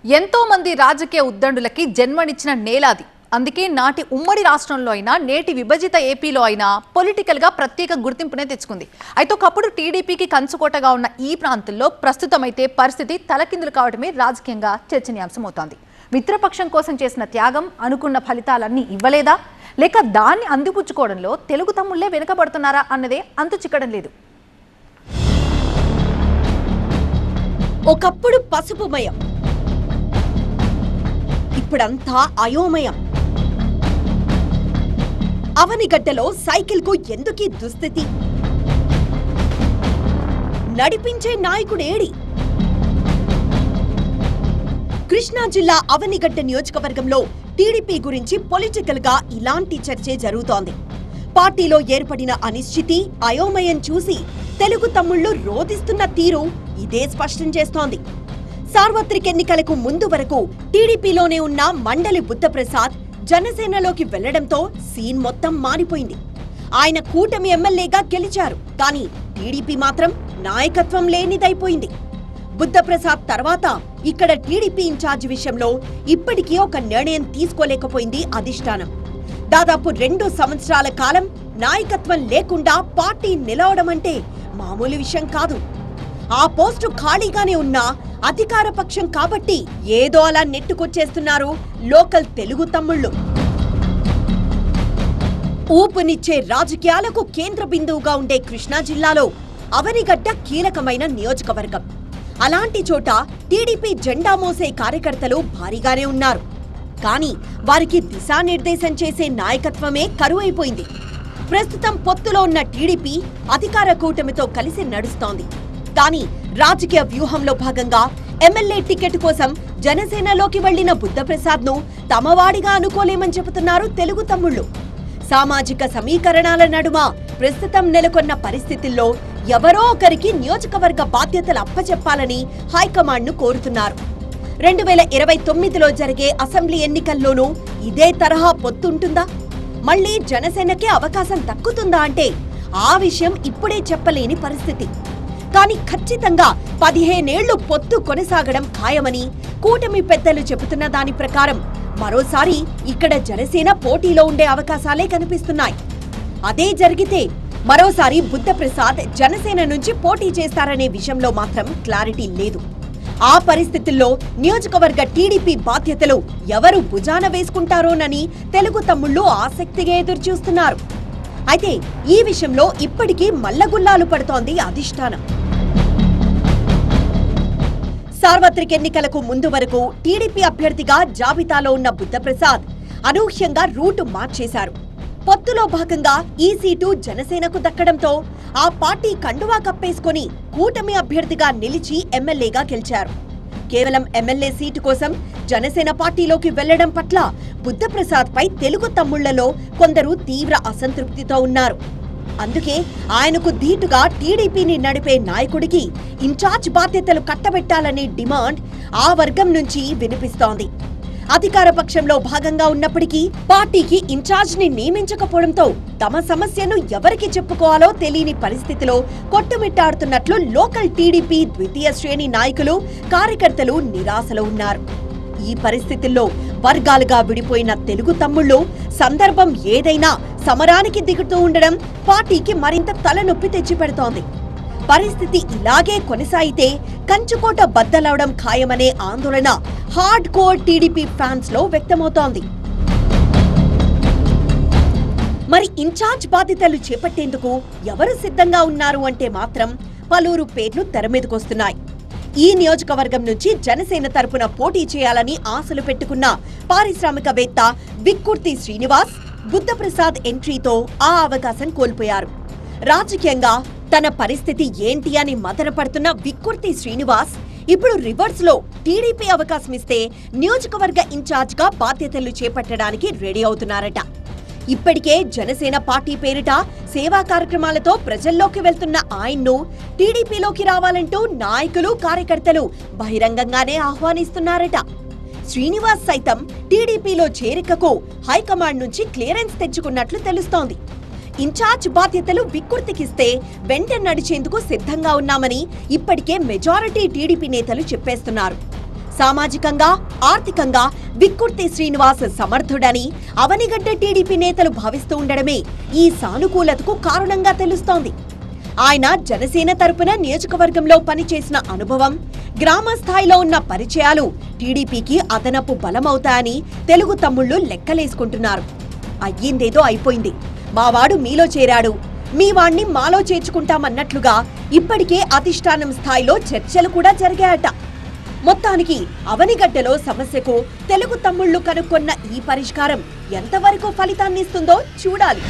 ఎంతో మంది రాజకీయ ఉద్దండులకి జన్మనిచ్చిన నేలాది. అందుకే నాటి ఉమ్మడి రాష్ట్రంలో అయినా నేటి విభజిత ఏపీలో అయినా పొలిటికల్గా ప్రత్యేక గుర్తింపునే తెచ్చుకుంది. అయితే ఒకప్పుడు టీడీపీకి కంచుకోటగా ఉన్న ఈ ప్రాంతంలో ప్రస్తుతం అయితే పరిస్థితి తలకిందులు కావడమే రాజకీయంగా చర్చనీయాంశమవుతోంది. మిత్రపక్షం కోసం చేసిన త్యాగం అనుకున్న ఫలితాలన్నీ ఇవ్వలేదా, లేక దాన్ని అందిపుచ్చుకోవడంలో తెలుగు తమ్ముళ్లే వెనుకబడుతున్నారా అన్నదే అంతు చిక్కడం లేదు. ఒకప్పుడు పసుపుమయం, ఇప్పుడంతా అయోమయం. అవనిగడ్డలో సైకిల్ కు ఎందుకీ దుస్థితి? నడిపించే నాయకుడేడి? కృష్ణా జిల్లా అవనిగడ్డ నియోజకవర్గంలో టీడీపీ గురించి పొలిటికల్ గా ఇలాంటి చర్చే జరుగుతోంది. పార్టీలో ఏర్పడిన అనిశ్చితి, అయోమయం చూసి తెలుగు తమ్ముళ్లు రోదిస్తున్న తీరు ఇదే స్పష్టం చేస్తోంది. సార్వత్రిక ఎన్నికలకు ముందు వరకు టీడీపీలోనే ఉన్న మండలి బుద్ధప్రసాద్ జనసేనలోకి వెళ్లడంతో సీన్ మొత్తం మారిపోయింది. ఆయన కూటమి ఎమ్మెల్యేగా గెలిచారు, కానీ టీడీపీ మాత్రం నాయకత్వం లేనిదైపోయింది. బుద్ధప్రసాద్ తర్వాత ఇక్కడ టీడీపీ ఇన్ఛార్జ్ విషయంలో ఇప్పటికీ ఒక నిర్ణయం తీసుకోలేకపోయింది అధిష్టానం. దాదాపు 2 సంవత్సరాల కాలం నాయకత్వం లేకుండా పార్టీ నిలవడం అంటే మామూలు విషయం కాదు. ఆ పోస్టు ఖాళీగానే ఉన్నా అధికార పక్షం కాబట్టి ఏదో అలా నెట్టుకొచ్చేస్తున్నారు లోకల్ తెలుగు తమ్ముళ్లు. ఊపునిచ్చే రాజకీయాలకు కేంద్ర బిందువుగా ఉండే కృష్ణా జిల్లాలో అవనిగడ్డ కీలకమైన నియోజకవర్గం. అలాంటి చోట టీడీపీ జెండా మోసే కార్యకర్తలు భారీగానే ఉన్నారు. కానీ వారికి దిశానిర్దేశం చేసే నాయకత్వమే కరువైపోయింది. ప్రస్తుతం పొత్తులో ఉన్న టీడీపీ అధికార కూటమితో కలిసి నడుస్తోంది. కానీ రాజకీయ వ్యూహంలో భాగంగా ఎమ్మెల్యే టికెట్ కోసం జనసేనలోకి వెళ్లిన బుద్ధప్రసాద్ ను తమవాడిగా అనుకోలేమని చెబుతున్నారు తెలుగు తమ్ముళ్లు. సామాజిక సమీకరణాల నడుమ ప్రస్తుతం నెలకొన్న పరిస్థితుల్లో ఎవరో ఒకరికి నియోజకవర్గ బాధ్యతలు అప్పచెప్పాలని హైకమాండ్ ను కోరుతున్నారు. 2029లో జరిగే అసెంబ్లీ ఎన్నికల్లోనూ ఇదే తరహా పొత్తుంటుందా, మళ్లీ జనసేనకే అవకాశం దక్కుతుందా అంటే ఆ విషయం ఇప్పుడే చెప్పలేని పరిస్థితి. కానీ ఖచ్చితంగా 15 ఏళ్లు పొత్తు కొనసాగడం ఖాయమని కూటమి పెద్దలు చెబుతున్న దాని ప్రకారం మరోసారి ఇక్కడ జనసేన పోటీలో ఉండే అవకాశాలే కనిపిస్తున్నాయి. అదే జరిగితే మరోసారి బుద్ధప్రసాద్ జనసేన నుంచి పోటీ చేస్తారనే విషయంలో మాత్రం క్లారిటీ లేదు. ఆ పరిస్థితుల్లో నియోజకవర్గ టీడీపీ బాధ్యతలు ఎవరు భుజాన వేసుకుంటారోనని తెలుగు తమ్ముళ్లు ఆసక్తిగా ఎదురుచూస్తున్నారు. అయితే ఈ విషయంలో ఇప్పటికీ మల్లగుల్లాలు పడుతోంది అధిష్టానం. సార్వత్రిక ఎన్నికలకు ముందు వరకు టీడీపీ అభ్యర్థిగా జాబితాలో ఉన్న బుద్ధప్రసాద్ అనూహ్యంగా రూటు మార్చేశారు. పొత్తులో భాగంగా ఈ సీటు జనసేనకు దక్కడంతో ఆ పార్టీ కండువా కప్పేసుకుని కూటమి అభ్యర్థిగా నిలిచి ఎమ్మెల్యేగా గెలిచారు. కేవలం ఎమ్మెల్యే సీటు కోసం జనసేన పార్టీలోకి వెళ్లడం పట్ల బుద్ధప్రసాద్ పై తెలుగు తమ్ముళ్లలో కొందరు తీవ్ర అసంతృప్తితో ఉన్నారు. అందుకే ఆయనకు ధీటుగా టీడీపీని నడిపే నాయకుడికి ఇన్ఛార్జ్ బాధ్యతలు కట్టబెట్టాలనే డిమాండ్ ఆ వర్గం నుంచి వినిపిస్తోంది. అధికార పక్షంలో భాగంగా ఉన్నప్పటికీ పార్టీకి ఇన్ఛార్జ్ ని నియమించకపోవడంతో తమ సమస్యను ఎవరికి చెప్పుకోవాలో తెలియని పరిస్థితిలో కొట్టుమిట్టాడుతున్నట్లు లోకల్ టీడీపీ ద్వితీయ శ్రేణి నాయకులు, కార్యకర్తలు నిరాశలో ఉన్నారు. ఈ పరిస్థితుల్లో వర్గాలుగా విడిపోయిన తెలుగు తమ్ముళ్లు సందర్భం ఏదైనా సమరానికి దిగుతూ ఉండడం పార్టీకి మరింత తలనొప్పి తెచ్చిపెడుతోంది. పరిస్థితి ఇలాగే కొనసాగితే కంచుకోట బద్దలవడం ఖాయమనే ఆందోళన హార్డ్ కోర్ టీడీపీ ఫ్యాన్స్ లో వ్యక్తమవుతోంది. మరి ఇన్ఛార్జ్ బాధ్యతలు చేపట్టేందుకు ఎవరు సిద్ధంగా ఉన్నారు అంటే మాత్రం పలువురు పేర్లు తెరమీదకొస్తున్నాయి. ఈ నియోజకవర్గం నుంచి జనసేన తరపున పోటీ చేయాలని ఆశలు పెట్టుకున్న పారిశ్రామికవేత్త విక్కుర్తి శ్రీనివాస్ బుద్ధప్రసాద్ ఎంట్రీతో ఆ అవకాశం కోల్పోయారు. రాజకీయంగా తన పరిస్థితి ఏంటి అని మదనపడుతున్న విక్కుర్తి శ్రీనివాస్ ఇప్పుడు రివర్స్ లో టీడీపీ అవకాశం ఇస్తే నియోజకవర్గ ఇన్ఛార్జ్ గా బాధ్యతలు చేపట్టడానికి రెడీ అవుతున్నారట. ఇప్పటికే జనసేన పార్టీ పేరిట సేవా కార్యక్రమాలతో ప్రజల్లోకి వెళ్తున్న ఆయన్ను టీడీపీలోకి రావాలంటూ నాయకులు, కార్యకర్తలు బహిరంగంగానే ఆహ్వానిస్తున్నారట. శ్రీనివాస్ సైతం టీడీపీలో చేరికకు హైకమాండ్ నుంచి క్లియరెన్స్ తెచ్చుకున్నట్లు తెలుస్తోంది. ఇన్ఛార్జ్ బాధ్యతలు విక్కుర్తికిస్తే వెంట నడిచేందుకు సిద్ధంగా ఉన్నామని ఇప్పటికే మెజారిటీ టీడీపీ నేతలు చెప్పేస్తున్నారు. సామాజికంగా, ఆర్థికంగా విక్కుర్తి శ్రీనివాస్ సమర్థుడని అవనిగడ్డ టీడీపీ నేతలు భావిస్తూ ఉండడమే ఈ సానుకూలతకు కారణంగా తెలుస్తోంది. ఆయన జనసేన తరపున నియోజకవర్గంలో పనిచేసిన అనుభవం, గ్రామ స్థాయిలో ఉన్న పరిచయాలు టీడీపీకి అదనపు బలమవుతాయని తెలుగు తమ్ముళ్లు లెక్కలేసుకుంటున్నారు. అయ్యిందేదో అయిపోయింది, మావాడు మీలో చేరాడు, మీ వాణ్ణి మాలో చేర్చుకుంటామన్నట్లుగా ఇప్పటికే అధిష్టానం స్థాయిలో చర్చలు కూడా జరిగాయట. మొత్తానికి అవనిగడ్డలో సమస్యకు తెలుగు తమ్ముళ్లు కనుక్కున్న ఈ పరిష్కారం ఎంతవరకు ఫలితాన్నిస్తుందో చూడాలి.